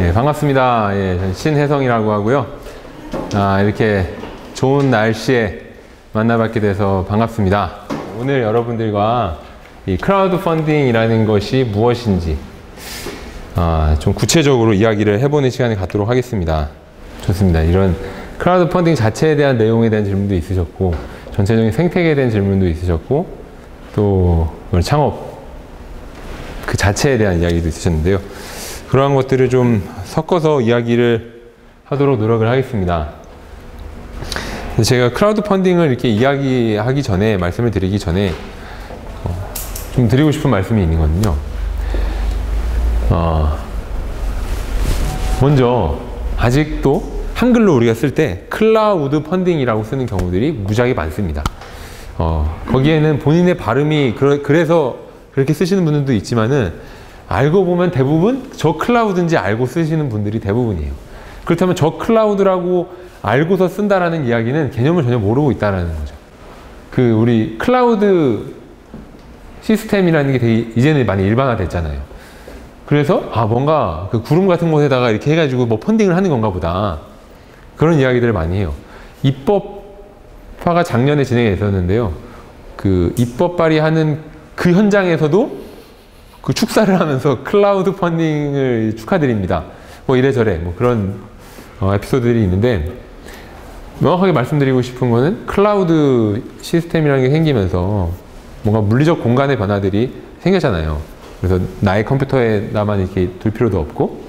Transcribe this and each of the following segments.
네, 반갑습니다. 예, 전 신혜성이라고 하고요. 이렇게 좋은 날씨에 만나뵙게 돼서 반갑습니다. 오늘 여러분들과 이 크라우드 펀딩이라는 것이 무엇인지 좀 구체적으로 이야기를 해보는 시간을 갖도록 하겠습니다. 좋습니다. 이런 크라우드 펀딩 자체에 대한 내용에 대한 질문도 있으셨고, 전체적인 생태계에 대한 질문도 있으셨고, 또 창업 그 자체에 대한 이야기도 있으셨는데요. 그러한 것들을 좀 섞어서 이야기를 하도록 노력을 하겠습니다. 제가 크라우드 펀딩을 이렇게 이야기하기 전에, 말씀을 드리기 전에 좀 드리고 싶은 말씀이 있는 거는요. 먼저 아직도 한글로 우리가 쓸 때 클라우드 펀딩이라고 쓰는 경우들이 무지하게 많습니다. 거기에는 본인의 발음이 그래서 그렇게 쓰시는 분들도 있지만은, 알고 보면 대부분 저 클라우드인지 알고 쓰시는 분들이 대부분이에요. 그렇다면 저 클라우드라고 알고서 쓴다라는 이야기는 개념을 전혀 모르고 있다는 거죠. 우리 클라우드 시스템이라는 게 되게 이제는 많이 일반화됐잖아요. 그래서 뭔가 그 구름 같은 곳에다가 이렇게 해가지고 뭐 펀딩을 하는 건가 보다, 그런 이야기들을 많이 해요. 입법화가 작년에 진행이 됐었는데요. 그 입법 발의하는 그 현장에서도 그 축사를 하면서 클라우드 펀딩을 축하드립니다, 뭐 이래저래 뭐 그런 에피소드들이 있는데, 명확하게 말씀드리고 싶은 거는 클라우드 시스템이라는 게 생기면서 뭔가 물리적 공간의 변화들이 생겼잖아요. 그래서 나의 컴퓨터에나만 이렇게 둘 필요도 없고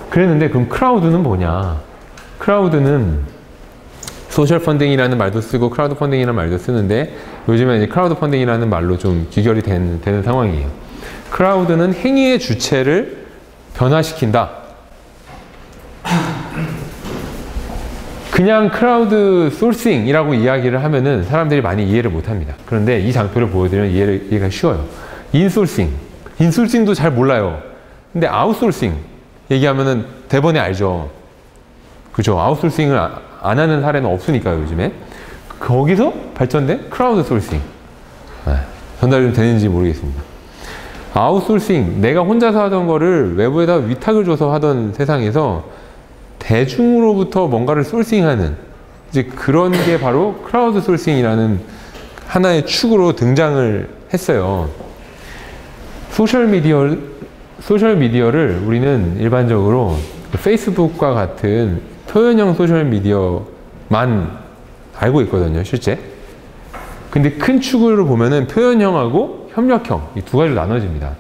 그랬는데, 그럼 크라우드는 뭐냐? 크라우드는 소셜 펀딩이라는 말도 쓰고 크라우드 펀딩이라는 말도 쓰는데, 요즘에 이제 크라우드 펀딩이라는 말로 좀 귀결이 되는 상황이에요. 크라우드는 행위의 주체를 변화시킨다. 그냥 크라우드 소싱이라고 이야기를 하면은 사람들이 많이 이해를 못 합니다. 그런데 이 장표를 보여드리면 이해가 쉬워요. 인소싱도 잘 몰라요. 근데 아웃소싱 얘기하면은 대번에 알죠. 그죠? 아웃소싱을 안 하는 사례는 없으니까요, 요즘에. 거기서 발전된 크라우드 소싱. 전달 좀 되는지 모르겠습니다. 아웃소싱, 내가 혼자서 하던 거를 외부에다 위탁을 줘서 하던 세상에서 대중으로부터 뭔가를 소싱하는, 이제 그런 게 바로 크라우드 소싱이라는 하나의 축으로 등장을 했어요. 소셜미디어를 우리는 일반적으로 페이스북과 같은 표현형 소셜미디어만 알고 있거든요, 실제. 근데 큰 축으로 보면은 표현형하고 협력형, 이 두 가지로 나눠집니다.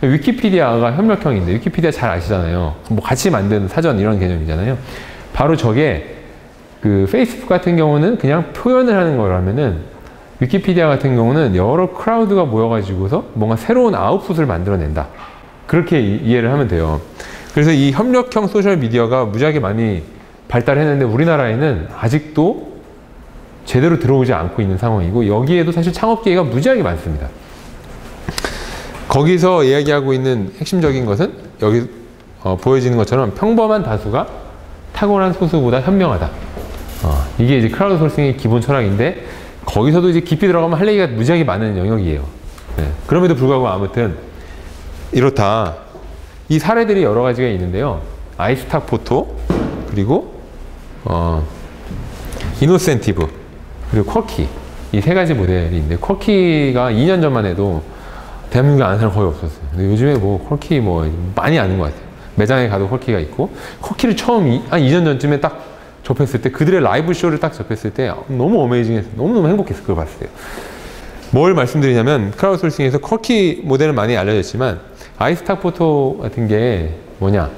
위키피디아가 협력형인데, 위키피디아 잘 아시잖아요. 뭐 같이 만든 사전 이런 개념이잖아요. 바로 저게 그 페이스북 같은 경우는 그냥 표현을 하는 거라면은, 위키피디아 같은 경우는 여러 크라우드가 모여가지고서 뭔가 새로운 아웃풋을 만들어낸다, 그렇게 이해를 하면 돼요. 그래서 이 협력형 소셜미디어가 무지하게 많이 발달했는데, 우리나라에는 아직도 제대로 들어오지 않고 있는 상황이고, 여기에도 사실 창업 기회가 무지하게 많습니다. 거기서 이야기하고 있는 핵심적인 것은 여기 보여지는 것처럼 평범한 다수가 탁월한 소수보다 현명하다. 이게 이제 크라우드 소싱의 기본 철학인데, 거기서도 이제 깊이 들어가면 할 얘기가 무지하게 많은 영역이에요. 네. 그럼에도 불구하고 아무튼 이렇다. 이 사례들이 여러 가지가 있는데요. 아이스탁 포토, 그리고 이노센티브, 그리고 쿼키, 이 세 가지 모델이 있는데, 쿼키가 2년 전만 해도 대한민국에 아는 사람 거의 없었어요. 근데 요즘에 뭐 쿼키 많이 아는 것 같아요. 매장에 가도 쿼키가 있고, 쿼키를 처음 한 2년 전쯤에 딱 접했을 때, 그들의 라이브 쇼를 딱 접했을 때 너무 어메이징했어요. 너무너무 행복했어요, 그걸 봤을 때. 뭘 말씀드리냐면, 크라우드 소싱에서 쿼키 모델은 많이 알려졌지만, 아이스탁 포토 같은 게 뭐냐,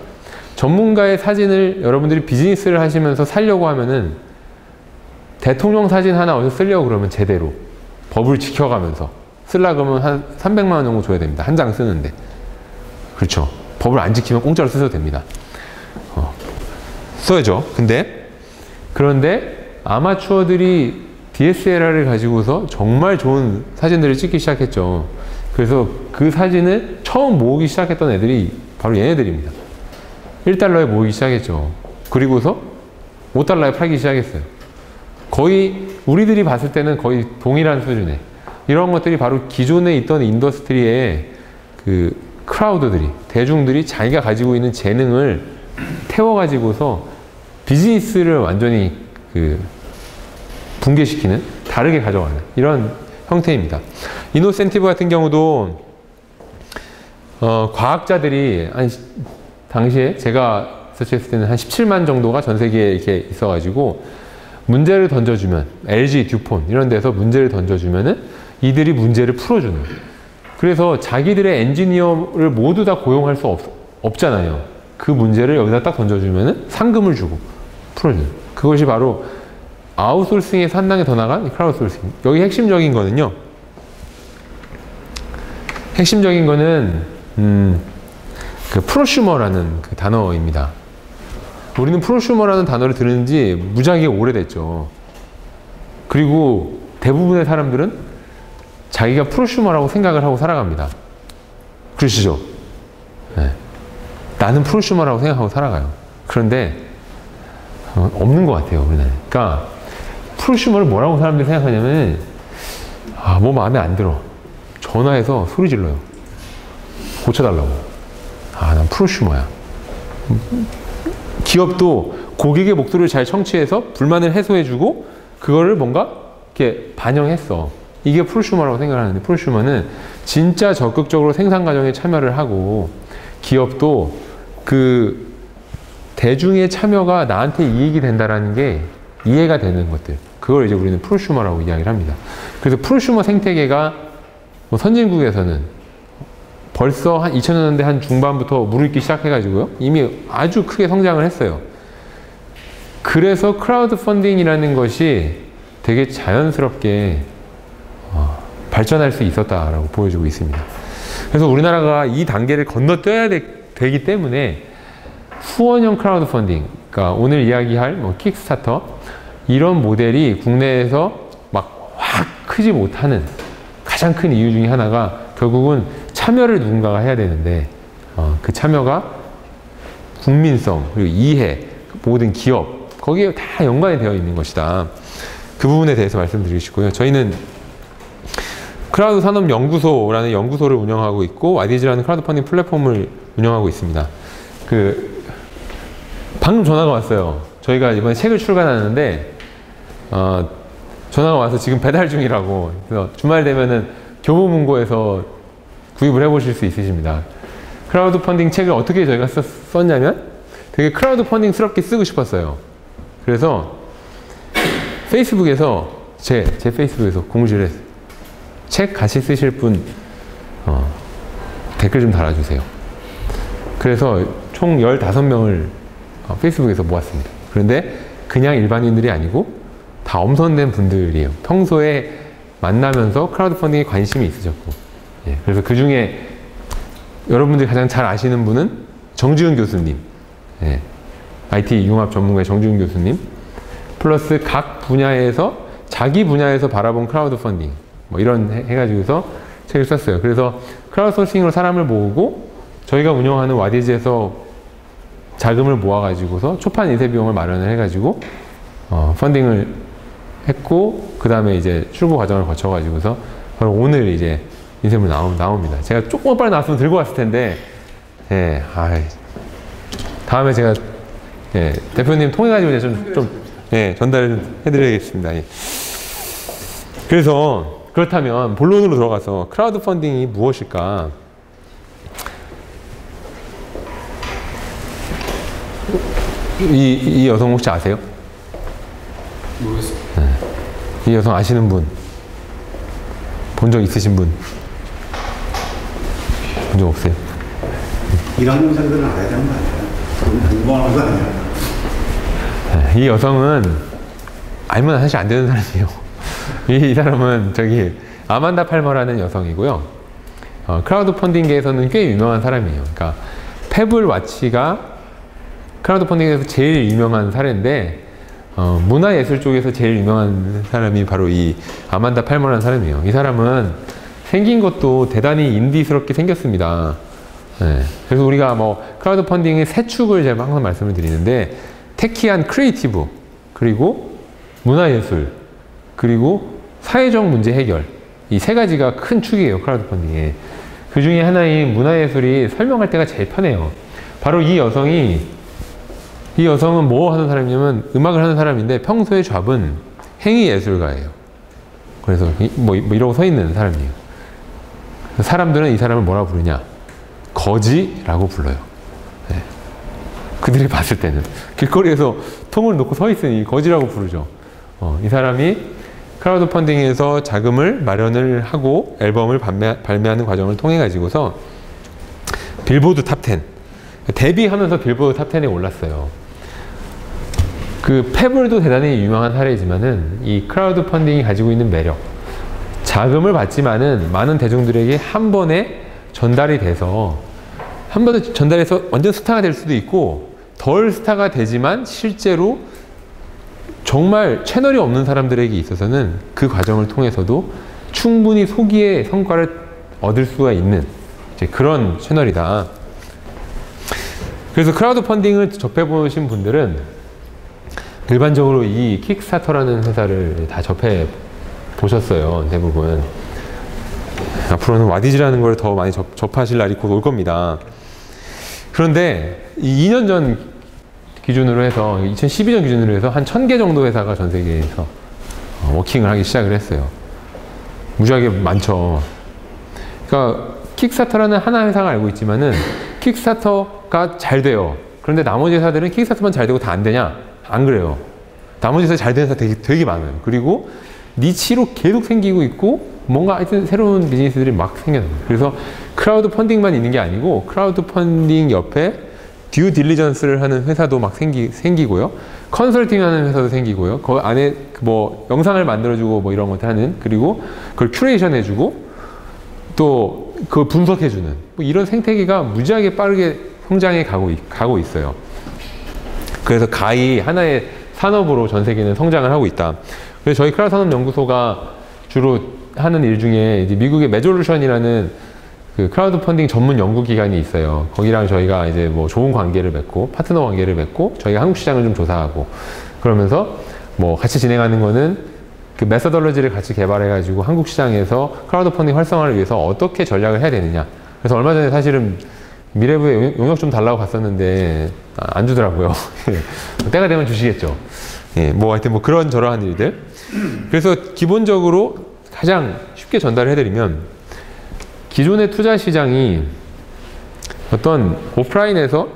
전문가의 사진을 여러분들이 비즈니스를 하시면서 살려고 하면은, 대통령 사진 하나 어디서 쓰려고 그러면 제대로 법을 지켜가면서 쓰려고 하면 한 300만 원 정도 줘야 됩니다, 한 장 쓰는데. 그렇죠. 법을 안 지키면 공짜로 쓰셔도 됩니다. 써야죠. 그런데 아마추어들이 DSLR을 가지고서 정말 좋은 사진들을 찍기 시작했죠. 그래서 그 사진을 처음 모으기 시작했던 애들이 바로 얘네들입니다. 1달러에 모으기 시작했죠. 그리고서 5달러에 팔기 시작했어요. 거의 우리들이 봤을 때는 거의 동일한 수준에, 이런 것들이 바로 기존에 있던 인더스트리의 그 크라우드들이, 대중들이 자기가 가지고 있는 재능을 태워가지고서 비즈니스를 완전히 붕괴시키는, 다르게 가져가는 이런 형태입니다. 이노센티브 같은 경우도 과학자들이 당시에 제가 서치했을 때는 한 17만 정도가 전 세계에 이렇게 있어가지고 문제를 던져주면, LG, 듀폰 이런 데서 문제를 던져주면은 이들이 문제를 풀어주는. 그래서 자기들의 엔지니어를 모두 다 고용할 수 없잖아요. 그 문제를 여기다 딱 던져주면은 상금을 주고 풀어주는. 그것이 바로 아웃소싱에서 한 단계 더 나간 크라우드소싱. 여기 핵심적인 거는요. 핵심적인 거는 그 프로슈머라는 그 단어입니다. 우리는 프로슈머라는 단어를 들은 지 무지하게 오래됐죠. 그리고 대부분의 사람들은 자기가 프로슈머라고 생각을 하고 살아갑니다. 그러시죠? 네. 나는 프로슈머라고 생각하고 살아가요. 그런데 없는 것 같아요, 우리나라에. 그러니까 프로슈머를 뭐라고 사람들이 생각하냐면, 뭐 마음에 안 들어. 전화해서 소리 질러요. 고쳐달라고. 난 프로슈머야. 기업도 고객의 목소리를 잘 청취해서 불만을 해소해주고 그거를 뭔가 이렇게 반영했어. 이게 프로슈머라고 생각을 하는데, 프로슈머는 진짜 적극적으로 생산 과정에 참여를 하고, 기업도 그 대중의 참여가 나한테 이익이 된다라는 게 이해가 되는 것들, 그걸 이제 우리는 프로슈머라고 이야기를 합니다. 그래서 프로슈머 생태계가 뭐 선진국에서는 벌써 한 2000년대 한 중반부터 무르익기 시작해가지고요, 이미 아주 크게 성장을 했어요. 그래서 크라우드 펀딩이라는 것이 되게 자연스럽게 발전할 수 있었다라고 보여주고 있습니다. 그래서 우리나라가 이 단계를 건너뛰어야 되기 때문에 후원형 크라우드 펀딩, 그러니까 오늘 이야기할 뭐 킥스타터 이런 모델이 국내에서 막 확 크지 못하는 가장 큰 이유 중에 하나가 결국은 참여를 누군가가 해야 되는데, 그 참여가 국민성, 그리고 이해, 모든 기업, 거기에 다 연관이 되어 있는 것이다. 그 부분에 대해서 말씀드리시고요. 저희는 크라우드 산업 연구소라는 연구소를 운영하고 있고, 와디즈라는 크라우드 펀딩 플랫폼을 운영하고 있습니다. 방금 전화가 왔어요. 저희가 이번에 책을 출간하는데, 전화가 와서 지금 배달 중이라고. 그래서 주말 되면은 교보문고에서 구입을 해보실 수 있으십니다. 크라우드 펀딩 책을 어떻게 저희가 썼냐면, 되게 크라우드 펀딩스럽게 쓰고 싶었어요. 그래서 페이스북에서 제 페이스북에서 공지를 했어요. 책 같이 쓰실 분 댓글 좀 달아주세요. 그래서 총 15명을 페이스북에서 모았습니다. 그런데 그냥 일반인들이 아니고 다 엄선된 분들이에요. 평소에 만나면서 크라우드 펀딩에 관심이 있으셨고, 그래서 그 중에 여러분들이 가장 잘 아시는 분은 정지훈 교수님, IT 융합 전문가의 정지훈 교수님, 플러스 각 분야에서 자기 분야에서 바라본 크라우드 펀딩 뭐 이런 해가지고서 책을 썼어요. 그래서 크라우드 소싱으로 사람을 모으고, 저희가 운영하는 와디즈에서 자금을 모아가지고서 초판 인쇄 비용을 마련을 해가지고 펀딩을 했고, 그 다음에 이제 출고 과정을 거쳐가지고서 바로 오늘 이제 인쇄물 나옵니다. 제가 조금 빨리 나왔으면 들고 왔을 텐데, 다음에 제가 대표님 통해가지고 이제 좀 전달을 해드리겠습니다. 그래서 그렇다면 본론으로 들어가서 크라우드 펀딩이 무엇일까? 이 여성 혹시 아세요? 모르겠어요. 이 여성 아시는 분? 본 적 있으신 분? 본 적 없어요? 이런 영상들은 알아야 되는 거 아니에요? 궁금한 거 아니에요? 이 여성은 알면 사실 안 되는 사람이에요. 이 사람은 아만다 팔머라는 여성이고요. 크라우드 펀딩계에서는 꽤 유명한 사람이에요. 그러니까 페블 와치가 크라우드 펀딩에서 제일 유명한 사례인데, 문화예술 쪽에서 제일 유명한 사람이 바로 이 아만다 팔머라는 사람이에요. 이 사람은 생긴 것도 대단히 인디스럽게 생겼습니다. 그래서 우리가 뭐 크라우드 펀딩의 세 축을 제가 항상 말씀을 드리는데, 테키한 크리에이티브, 그리고 문화예술, 그리고 사회적 문제 해결, 이 세 가지가 큰 축이에요, 크라우드 펀딩에. 그 중에 하나인 문화예술이 설명할 때가 제일 편해요. 바로 이 여성이 이 여성은 뭐 하는 사람이냐면 음악을 하는 사람인데 평소의 잡은 행위예술가예요. 그래서 뭐 이러고 서 있는 사람이에요. 사람들은 이 사람을 뭐라고 부르냐? 거지라고 불러요. 네. 그들이 봤을 때는 길거리에서 통을 놓고 서 있으니 거지라고 부르죠. 이 사람이 크라우드 펀딩에서 자금을 마련을 하고 앨범을 발매하는 과정을 통해 가지고서 빌보드 탑 10, 데뷔하면서 빌보드 탑 10에 올랐어요. 그 페블도 대단히 유명한 사례이지만은 이 크라우드 펀딩이 가지고 있는 매력, 자금을 받지만은 많은 대중들에게 한 번에 전달이 돼서 한 번에 전달해서 완전 스타가 될 수도 있고 덜 스타가 되지만 실제로 정말 채널이 없는 사람들에게 있어서는 그 과정을 통해서도 충분히 소기의 성과를 얻을 수가 있는 이제 그런 채널이다. 그래서 크라우드 펀딩을 접해보신 분들은 일반적으로 이 킥스타터라는 회사를 다 접해보셨어요. 대부분. 앞으로는 와디즈라는 걸 더 많이 접하실 날이 곧 올 겁니다. 그런데 이 2년 전 기준으로 해서 2012년 기준으로 해서 한 1000개 정도 회사가 전 세계에서 워킹을 하기 시작을 했어요. 무지하게 많죠. 그러니까 킥스타터라는 하나 회사가 알고 있지만은 킥스타터가 잘 돼요. 그런데 나머지 회사들은 킥스타터만 잘 되고 다 안 되냐? 안 그래요. 나머지 회사 잘 되는 회사 되게 많아요. 그리고 니치로 계속 생기고 있고 뭔가 하여튼 새로운 비즈니스들이 막 생겨요. 그래서 크라우드 펀딩만 있는 게 아니고 크라우드 펀딩 옆에 듀 딜리전스를 하는 회사도 막 생기고요. 컨설팅 하는 회사도 생기고요. 그 안에 뭐 영상을 만들어주고 뭐 이런 것들 하는, 그리고 그걸 큐레이션 해주고 또 그걸 분석해주는 뭐 이런 생태계가 무지하게 빠르게 성장해 가고 있어요. 그래서 가히 하나의 산업으로 전 세계는 성장을 하고 있다. 그래서 저희 크라우드 산업 연구소가 주로 하는 일 중에 이제 미국의 메졸루션이라는 그 크라우드 펀딩 전문 연구기관이 있어요. 거기랑 저희가 이제 뭐 좋은 관계를 맺고 파트너 관계를 맺고 저희가 한국 시장을 좀 조사하고 그러면서 뭐 같이 진행하는 거는 그 메서덜러지를 같이 개발해 가지고 한국 시장에서 크라우드 펀딩 활성화를 위해서 어떻게 전략을 해야 되느냐. 그래서 얼마 전에 사실은 미래부에 용역 좀 달라고 갔었는데 안 주더라고요. 때가 되면 주시겠죠. 예, 뭐 하여튼 뭐 그런 저러한 일들. 그래서 기본적으로 가장 쉽게 전달을 해드리면 기존의 투자 시장이 어떤 오프라인에서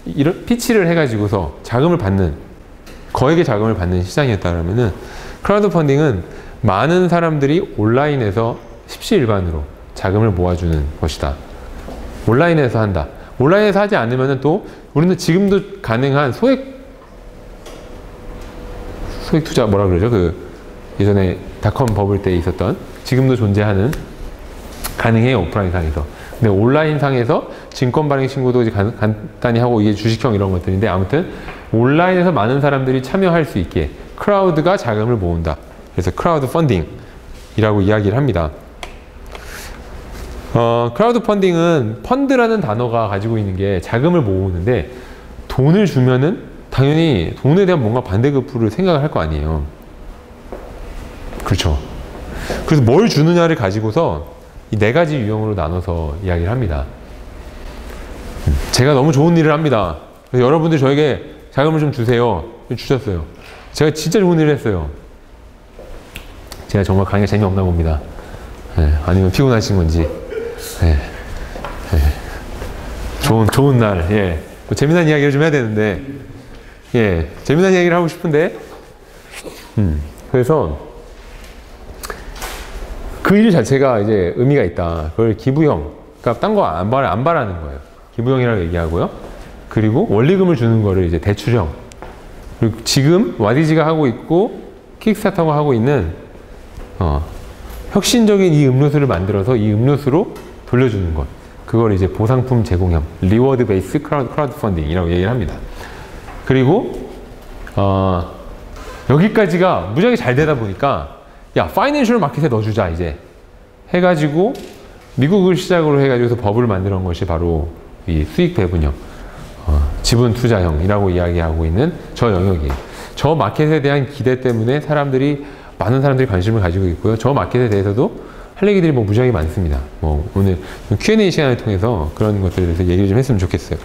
이런 피치를 해가지고서 자금을 받는, 거액의 자금을 받는 시장이었다면은 크라우드 펀딩은 많은 사람들이 온라인에서 십시일반으로 자금을 모아주는 것이다. 온라인에서 한다. 온라인에서 하지 않으면은 또 우리는 지금도 가능한 소액 투자 뭐라 그러죠? 그 예전에 닷컴 버블 때 있었던, 지금도 존재하는, 가능해요, 오프라인 상에서. 근데 온라인 상에서 증권 발행 신고도 이제 간단히 하고 이게 주식형 이런 것들인데, 아무튼 온라인에서 많은 사람들이 참여할 수 있게 크라우드가 자금을 모은다. 그래서 크라우드 펀딩이라고 이야기를 합니다. 크라우드 펀딩은 펀드라는 단어가 가지고 있는 게 자금을 모으는데, 돈을 주면은 당연히 돈에 대한 뭔가 반대급부를 생각을 할 거 아니에요. 그렇죠. 그래서 뭘 주느냐를 가지고서 이 4가지 유형으로 나눠서 이야기를 합니다. 제가 너무 좋은 일을 합니다. 그래서 여러분들 저에게 자금을 좀 주세요. 주셨어요. 제가 진짜 좋은 일을 했어요. 제가 정말 강의가 재미없나 봅니다. 네, 아니면 피곤하신 건지. 네, 네. 좋은 날, 예. 뭐 재미난 이야기를 좀 해야 되는데, 예. 재미난 이야기를 하고 싶은데, 그래서 그 일 자체가 이제 의미가 있다. 그걸 기부형, 그러니까 딴 거 안 바라는 거예요. 기부형이라고 얘기하고요. 그리고 원리금을 주는 거를 이제 대출형. 그리고 지금 와디지가 하고 있고 킥스타터가 하고 있는 혁신적인 이 음료수를 만들어서 이 음료수로 돌려주는 것. 그걸 이제 보상품 제공형, 리워드 베이스 크라우드 펀딩이라고 얘기를 합니다. 그리고 여기까지가 무지하게 잘 되다 보니까 야, 파이낸셜 마켓에 넣어주자 이제 해가지고 미국을 시작으로 해가지고 버블을 만들어 온 것이 바로 이 수익 배분형, 지분 투자형이라고 이야기하고 있는 저 영역이에요. 저 마켓에 대한 기대 때문에 많은 사람들이 관심을 가지고 있고요. 저 마켓에 대해서도 할 얘기들이 뭐 무지하게 많습니다. 뭐 오늘 Q&A 시간을 통해서 그런 것들에 대해서 얘기를 좀 했으면 좋겠어요.